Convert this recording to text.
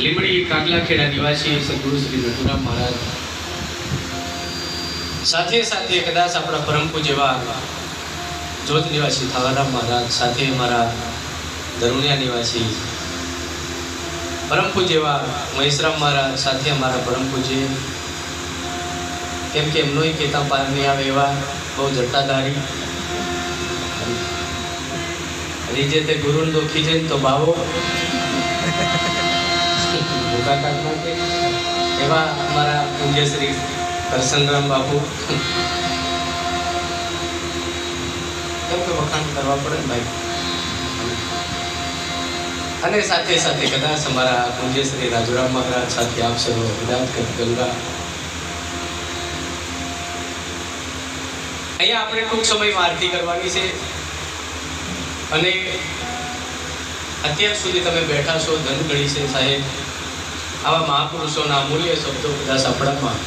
લીમડી કાગલાખેડા નિવાસી સદગુરુ શ્રી નટુરામ મહારાજ સાથે સાથે કદાચ આપણા પરમ પૂજ્ય એવા જોત નિવાસી થાવારામ મહારાજ સાથે અમારા દરુણિયા નિવાસી પરમ પૂજ્ય એવા મહેશરામ મહારાજ સાથે અમારા પરમ પૂજ્ય કેમ કે એમનો કેતા પાર નહીં આવે એવા બહુ જટ્ટાધારી રીજે તે ગુરુને દોખી જાય તો બાવો ભૂકા કાઢ નાખે એવા અમારા પૂજ્ય શ્રી કરસનરામ બાપુ કેમ કે વખાણ કરવા પડે ને ભાઈ. અને સાથે સાથે કદાચ અમારા પૂજ્ય શ્રી રાજુરામ મહારાજ સાથે આપ સર્વ વિદાત ગંગા. અહીંયા આપણે ટૂંક સમયમાં આરતી કરવાની છે અને અત્યાર સુધી તમે બેઠા છો ધન ગણી છે સાહેબ. આવા મહાપુરુષોના અમૂલ્ય શબ્દો કદાચ આપણામાં